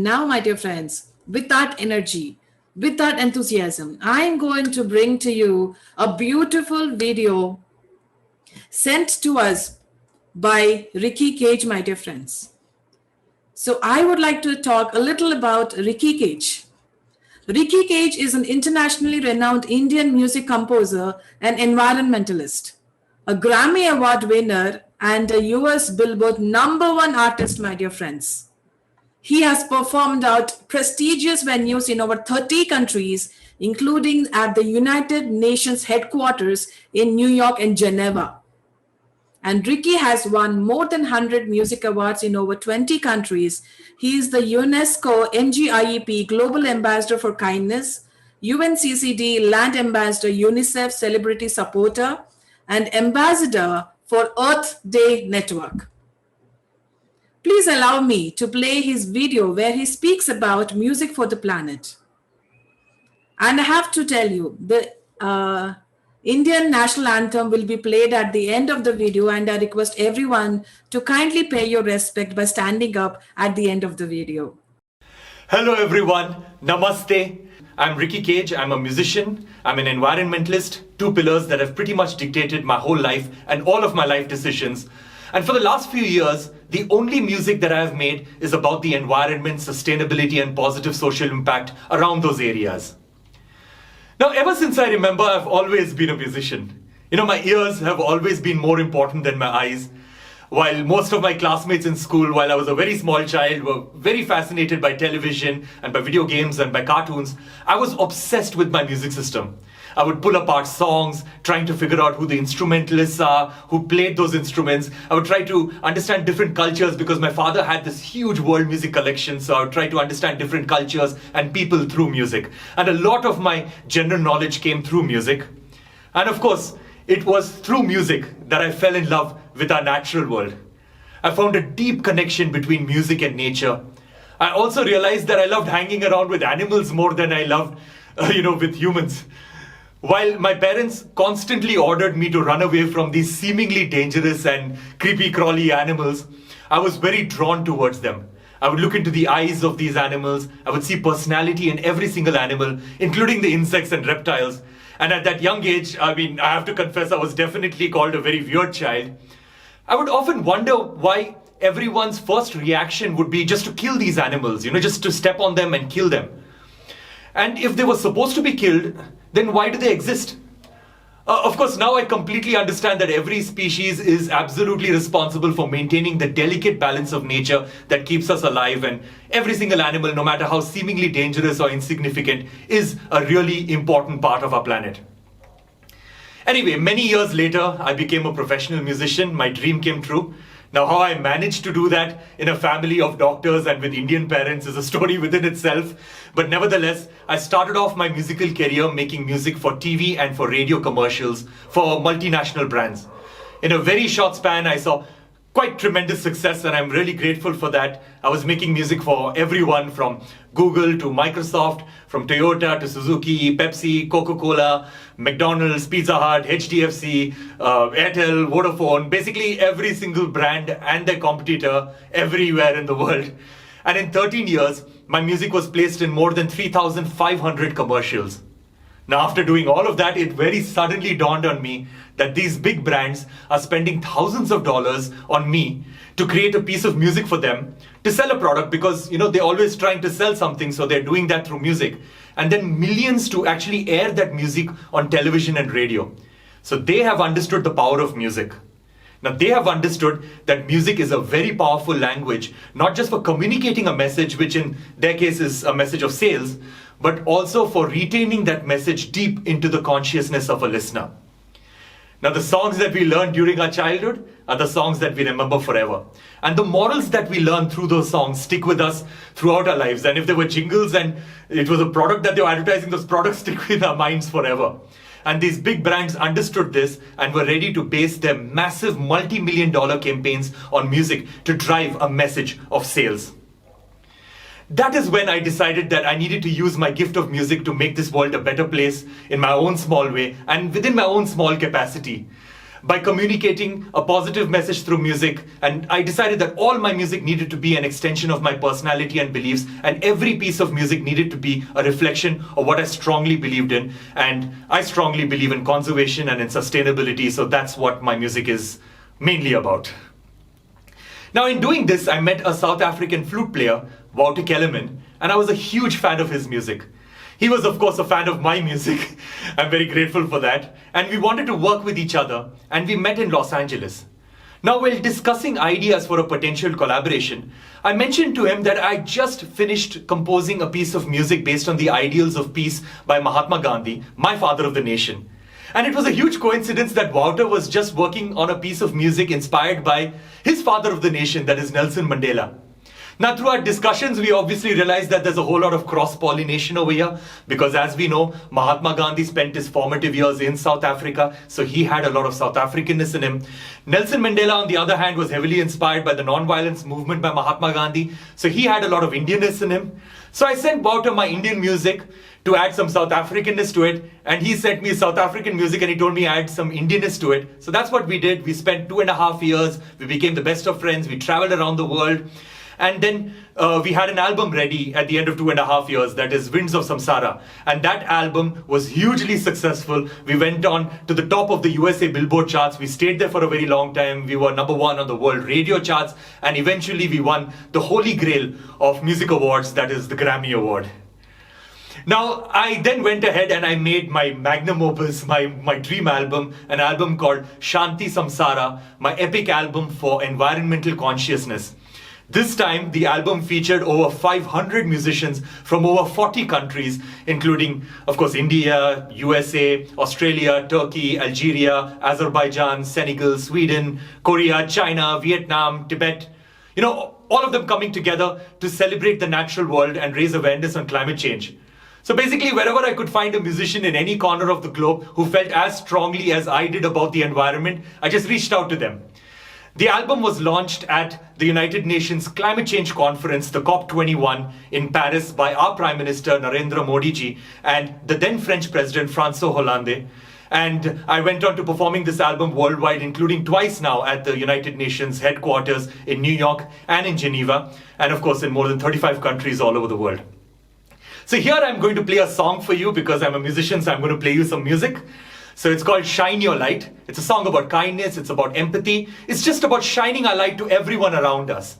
Now, my dear friends, with that energy, with that enthusiasm, I'm going to bring to you a beautiful video sent to us by Ricky Cage, my dear friends. So I would like to talk a little about Ricky Cage. Ricky Cage is an internationally renowned Indian music composer and environmentalist, a Grammy Award winner, and a US Billboard #1 artist, my dear friends. He has performed at prestigious venues in over 30 countries, including at the United Nations headquarters in New York and Geneva. And Ricky has won more than 100 music awards in over 20 countries. He is the UNESCO MGIEP Global Ambassador for Kindness, UNCCD Land Ambassador, UNICEF Celebrity Supporter, and Ambassador for Earth Day Network. Please allow me to play his video where he speaks about music for the planet. And I have to tell you, the Indian national anthem will be played at the end of the video, and I request everyone to kindly pay your respect by standing up at the end of the video. Hello everyone, Namaste. I'm Ricky Cage, I'm a musician, I'm an environmentalist, two pillars that have pretty much dictated my whole life and all of my life decisions. And for the last few years, the only music that I have made is about the environment, sustainability and positive social impact around those areas. Now, ever since I remember, I've always been a musician. You know, my ears have always been more important than my eyes. While most of my classmates in school, while I was a very small child, were very fascinated by television and by video games and by cartoons, I was obsessed with my music system. I would pull apart songs, trying to figure out who the instrumentalists are, who played those instruments. I would try to understand different cultures because my father had this huge world music collection. So I would try to understand different cultures and people through music. And a lot of my general knowledge came through music. And of course, it was through music that I fell in love with our natural world. I found a deep connection between music and nature. I also realized that I loved hanging around with animals more than I loved, with humans. While my parents constantly ordered me to run away from these seemingly dangerous and creepy crawly animals, I was very drawn towards them. I would look into the eyes of these animals. I would see personality in every single animal, including the insects and reptiles. And at that young age, I have to confess, I was definitely called a very weird child. I would often wonder why everyone's first reaction would be just to kill these animals, just to step on them and kill them. And if they were supposed to be killed, then why do they exist? Of course, now I completely understand that every species is absolutely responsible for maintaining the delicate balance of nature that keeps us alive, and every single animal, no matter how seemingly dangerous or insignificant, is a really important part of our planet. Anyway, many years later, I became a professional musician. My dream came true. Now, how I managed to do that in a family of doctors and with Indian parents is a story within itself. But nevertheless, I started off my musical career making music for TV and for radio commercials for multinational brands. In a very short span, I saw quite tremendous success, and I'm really grateful for that. I was making music for everyone from Google to Microsoft, from Toyota to Suzuki, Pepsi, Coca-Cola, McDonald's, Pizza Hut, HDFC, Airtel, Vodafone, basically every single brand and their competitor everywhere in the world. And in 13 years, my music was placed in more than 3,500 commercials. Now, after doing all of that, it very suddenly dawned on me that these big brands are spending thousands of dollars on me to create a piece of music for them, to sell a product, because, they're always trying to sell something, so they're doing that through music. And then millions to actually air that music on television and radio. So they have understood the power of music. Now, they have understood that music is a very powerful language, not just for communicating a message, which in their case is a message of sales, but also for retaining that message deep into the consciousness of a listener. Now, the songs that we learned during our childhood are the songs that we remember forever. And the morals that we learn through those songs stick with us throughout our lives. And if there were jingles and it was a product that they were advertising, those products stick with our minds forever. And these big brands understood this and were ready to base their massive multi-million-dollar campaigns on music to drive a message of sales. That is when I decided that I needed to use my gift of music to make this world a better place in my own small way and within my own small capacity. by communicating a positive message through music. And I decided that all my music needed to be an extension of my personality and beliefs, and every piece of music needed to be a reflection of what I strongly believed in. And I strongly believe in conservation and in sustainability, so that's what my music is mainly about. Now, in doing this, I met a South African flute player, Wouter Kellerman, and I was a huge fan of his music. He was, of course, a fan of my music. I'm very grateful for that. And we wanted to work with each other, and we met in Los Angeles. Now, while discussing ideas for a potential collaboration, I mentioned to him that I just finished composing a piece of music based on the ideals of peace by Mahatma Gandhi, my father of the nation. And it was a huge coincidence that Wouter was just working on a piece of music inspired by his father of the nation, that is Nelson Mandela. Now, through our discussions, we obviously realized that there's a whole lot of cross-pollination over here, because as we know, Mahatma Gandhi spent his formative years in South Africa, so he had a lot of South Africanness in him. Nelson Mandela, on the other hand, was heavily inspired by the non-violence movement by Mahatma Gandhi, so he had a lot of Indianness in him. So I sent Wouter my Indian music to add some South Africanness to it, and he sent me South African music and he told me add some Indianness to it. So that's what we did. We spent 2.5 years, we became the best of friends, we traveled around the world. And then we had an album ready at the end of 2.5 years, that is Winds of Samsara. And that album was hugely successful. We went on to the top of the USA Billboard charts. We stayed there for a very long time. We were #1 on the world radio charts. And eventually we won the holy grail of music awards, that is the Grammy Award. Now, I then went ahead and I made my magnum opus, my dream album, an album called Shanti Samsara, my epic album for environmental consciousness. This time, the album featured over 500 musicians from over 40 countries, including, of course, India, USA, Australia, Turkey, Algeria, Azerbaijan, Senegal, Sweden, Korea, China, Vietnam, Tibet. You know, all of them coming together to celebrate the natural world and raise awareness on climate change. So basically, wherever I could find a musician in any corner of the globe who felt as strongly as I did about the environment, I just reached out to them. The album was launched at the United Nations Climate Change Conference, the COP21 in Paris, by our Prime Minister Narendra Modi ji and the then French President François Hollande. And I went on to performing this album worldwide, including twice now at the United Nations headquarters in New York and in Geneva, and of course in more than 35 countries all over the world. So here I'm going to play a song for you because I'm a musician, so I'm going to play you some music. So it's called Shine Your Light. It's a song about kindness, it's about empathy. It's just about shining our light to everyone around us.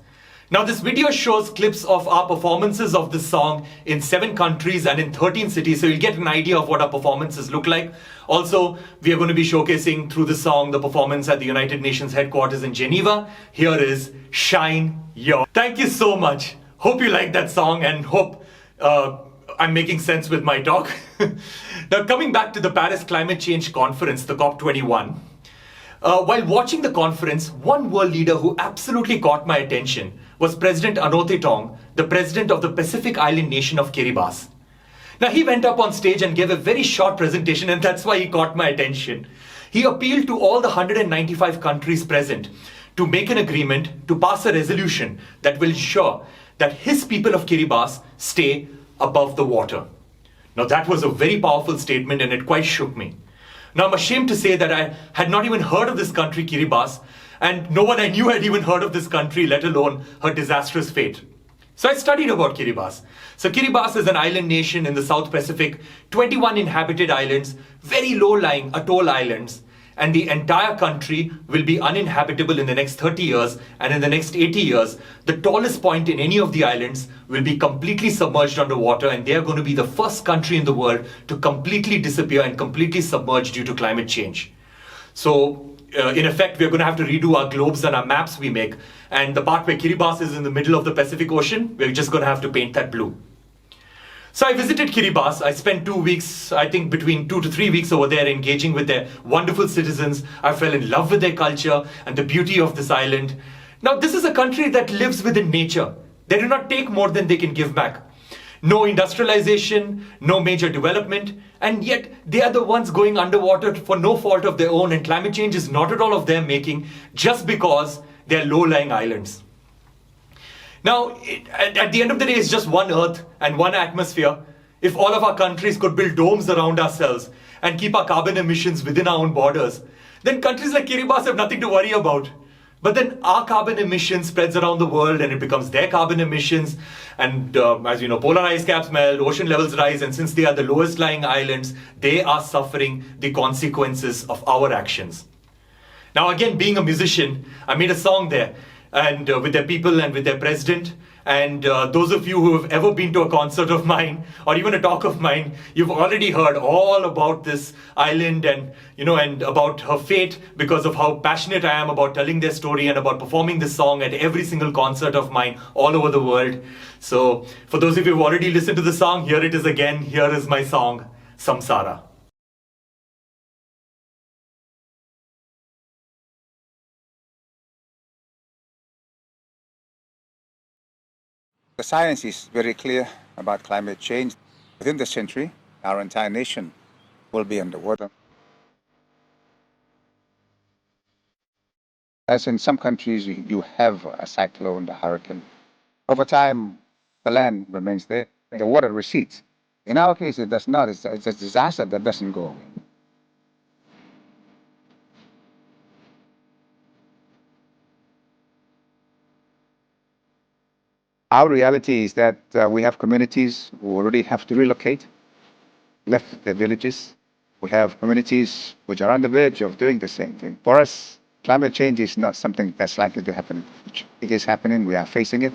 Now this video shows clips of our performances of this song in 7 countries and in 13 cities, so you'll get an idea of what our performances look like. Also, we are going to be showcasing through the song the performance at the United Nations headquarters in Geneva. Here is Shine Your. Thank you so much. Hope you like that song and hope I'm making sense with my talk. Now, coming back to the Paris Climate Change Conference, the COP21, while watching the conference, one world leader who absolutely caught my attention was President Anote Tong, the president of the Pacific Island nation of Kiribati. Now, he went up on stage and gave a very short presentation, and that's why he caught my attention. He appealed to all the 195 countries present to make an agreement to pass a resolution that will ensure that his people of Kiribati stay above the water. Now that was a very powerful statement and it quite shook me. Now I'm ashamed to say that I had not even heard of this country, Kiribati, and no one I knew had even heard of this country, let alone her disastrous fate. So I studied about Kiribati. So Kiribati is an island nation in the South Pacific, 21 inhabited islands, very low-lying atoll islands, and the entire country will be uninhabitable in the next 30 years, and in the next 80 years, the tallest point in any of the islands will be completely submerged underwater, and they are going to be the first country in the world to completely disappear and completely submerge due to climate change. So, in effect, we're going to have to redo our globes and our maps we make, and the part where Kiribati is in the middle of the Pacific Ocean, we're just going to have to paint that blue. So I visited Kiribati. I spent 2 weeks, I think between 2 to 3 weeks over there engaging with their wonderful citizens. I fell in love with their culture and the beauty of this island. Now this is a country that lives within nature. They do not take more than they can give back. No industrialization, no major development, and yet they are the ones going underwater for no fault of their own, and climate change is not at all of their making just because they are low-lying islands. Now, at the end of the day, it's just one Earth and one atmosphere. If all of our countries could build domes around ourselves and keep our carbon emissions within our own borders, then countries like Kiribati have nothing to worry about. But then our carbon emissions spreads around the world and it becomes their carbon emissions. And as you know, polar ice caps melt, ocean levels rise, and since they are the lowest lying islands, they are suffering the consequences of our actions. Now again, being a musician, I made a song there and with their people and with their president. And those of you who have ever been to a concert of mine or even a talk of mine, you've already heard all about this island and, and about her fate because of how passionate I am about telling their story and about performing this song at every single concert of mine all over the world. So for those of you who've already listened to the song, here it is again. Here is my song, Samsara. The science is very clear about climate change. Within the century, our entire nation will be underwater. As in some countries, you have a cyclone, a hurricane. Over time, the land remains there, the water recedes. In our case, it does not. It's a disaster that doesn't go away. Our reality is that we have communities who already have to relocate, left their villages. We have communities which are on the verge of doing the same thing. For us, climate change is not something that's likely to happen. It is happening, we are facing it.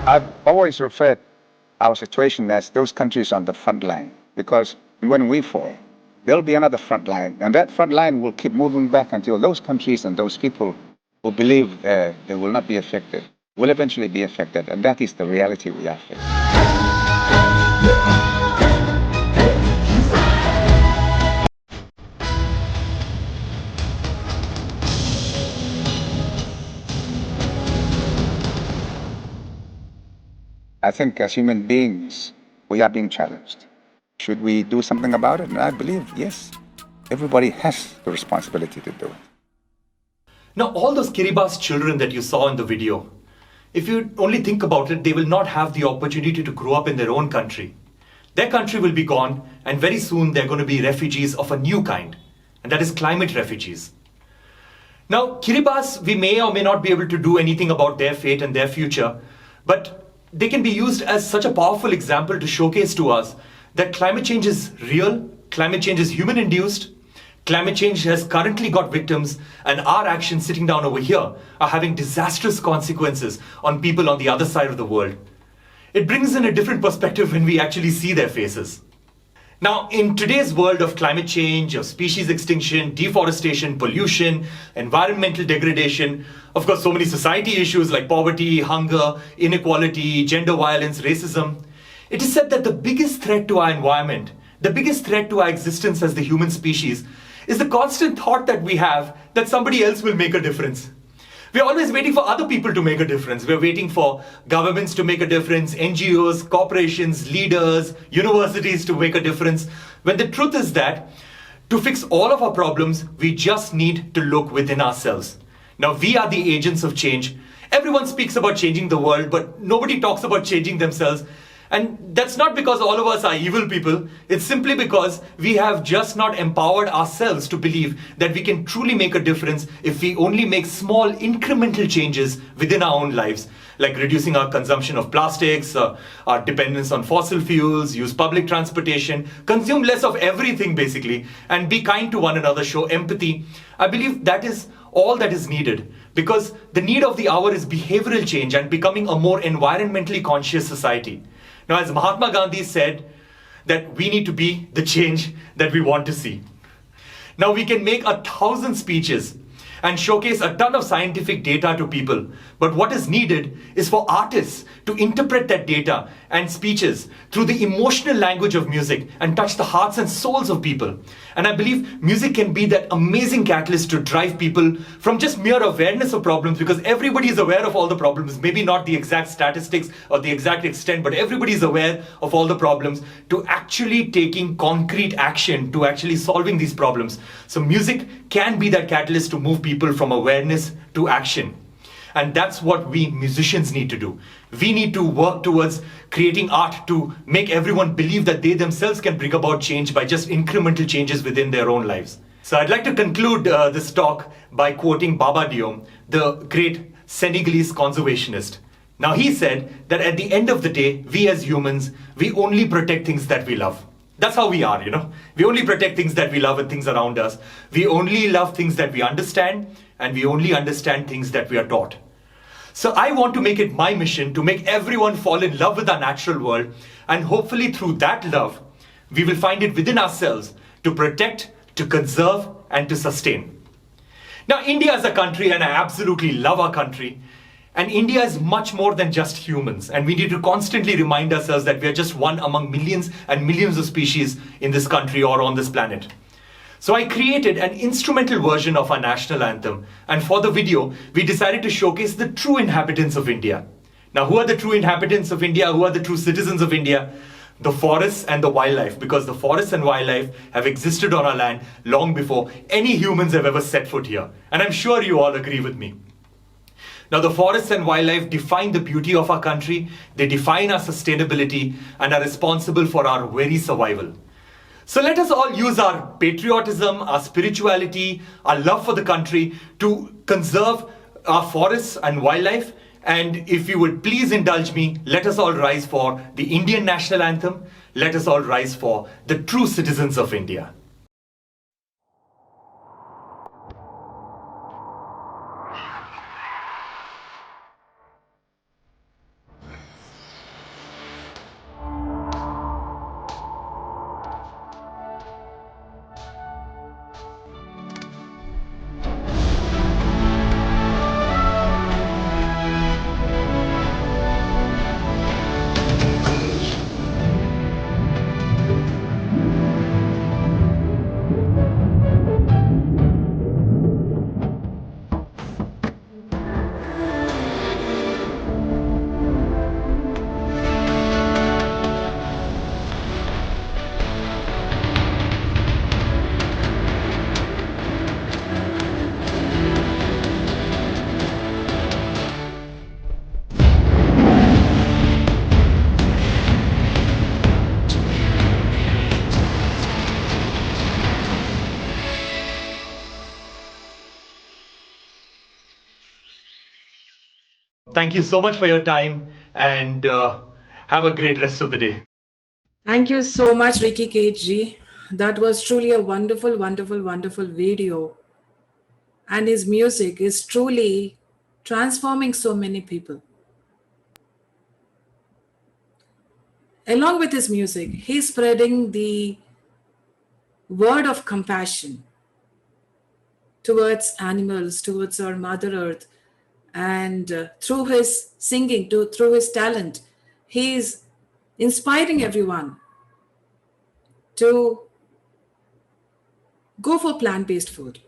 I've always referred our situation as those countries on the front line, because when we fall, there'll be another front line, and that front line will keep moving back until those countries and those people who believe they will not be affected will eventually be affected, and that is the reality we are facing. I think as human beings, we are being challenged. Should we do something about it? And I believe, yes, everybody has the responsibility to do it. Now, all those Kiribati children that you saw in the video, if you only think about it, they will not have the opportunity to grow up in their own country. Their country will be gone, and very soon they're going to be refugees of a new kind, and that is climate refugees. Now, Kiribati, we may or may not be able to do anything about their fate and their future, but they can be used as such a powerful example to showcase to us that climate change is real, climate change is human-induced, climate change has currently got victims, and our actions sitting down over here are having disastrous consequences on people on the other side of the world. It brings in a different perspective when we actually see their faces. Now, in today's world of climate change, of species extinction, deforestation, pollution, environmental degradation, of course, so many society issues like poverty, hunger, inequality, gender violence, racism, It is said that the biggest threat to our environment, the biggest threat to our existence as the human species, is the constant thought that we have that somebody else will make a difference. We're always waiting for other people to make a difference. We're waiting for governments to make a difference, NGOs, corporations, leaders, universities to make a difference. When the truth is that to fix all of our problems, we just need to look within ourselves. Now, we are the agents of change. Everyone speaks about changing the world, but nobody talks about changing themselves. And that's not because all of us are evil people. It's simply because we have just not empowered ourselves to believe that we can truly make a difference if we only make small incremental changes within our own lives, like reducing our consumption of plastics, our dependence on fossil fuels, use public transportation, consume less of everything basically, and be kind to one another, show empathy. I believe that is all that is needed, because the need of the hour is behavioral change and becoming a more environmentally conscious society. Now, as Mahatma Gandhi said, that we need to be the change that we want to see. Now, we can make 1,000 speeches and showcase a ton of scientific data to people. But what is needed is for artists to interpret that data and speeches through the emotional language of music and touch the hearts and souls of people. And I believe music can be that amazing catalyst to drive people from just mere awareness of problems, because everybody is aware of all the problems, maybe not the exact statistics or the exact extent, but everybody is aware of all the problems, to actually taking concrete action to actually solving these problems. So music can be that catalyst to move people from awareness to action. And that's what we musicians need to do. We need to work towards creating art to make everyone believe that they themselves can bring about change by just incremental changes within their own lives. So I'd like to conclude this talk by quoting Baba Diom, the great Senegalese conservationist. Now, he said that at the end of the day, we as humans, we only protect things that we love. That's how we are, We only protect things that we love and things around us. We only love things that we understand, and we only understand things that we are taught. So I want to make it my mission to make everyone fall in love with our natural world, and hopefully through that love, we will find it within ourselves to protect, to conserve, and to sustain. Now, India is a country, and I absolutely love our country. And India is much more than just humans, and we need to constantly remind ourselves that we are just one among millions and millions of species in this country or on this planet. So I created an instrumental version of our national anthem, and for the video, we decided to showcase the true inhabitants of India. Now, who are the true inhabitants of India? Who are the true citizens of India? The forests and the wildlife, because the forests and wildlife have existed on our land long before any humans have ever set foot here. And I'm sure you all agree with me. Now, the forests and wildlife define the beauty of our country, they define our sustainability, and are responsible for our very survival. So let us all use our patriotism, our spirituality, our love for the country to conserve our forests and wildlife. And if you would please indulge me, let us all rise for the Indian national anthem. Let us all rise for the true citizens of India. Thank you so much for your time, and have a great rest of the day. Thank you so much, Ricky KG. That was truly a wonderful, wonderful, wonderful video. And his music is truly transforming so many people. Along with his music, he's spreading the word of compassion towards animals, towards our Mother Earth. And through his singing, through his talent, he's inspiring everyone to go for plant-based food.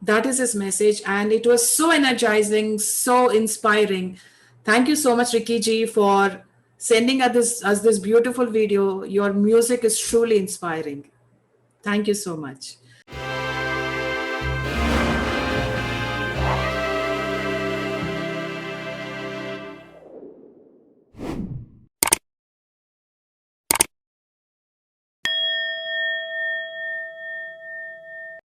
That is his message, and it was so energizing, so inspiring. Thank you so much, Ricky Ji, for sending us this beautiful video. Your music is truly inspiring. Thank you so much.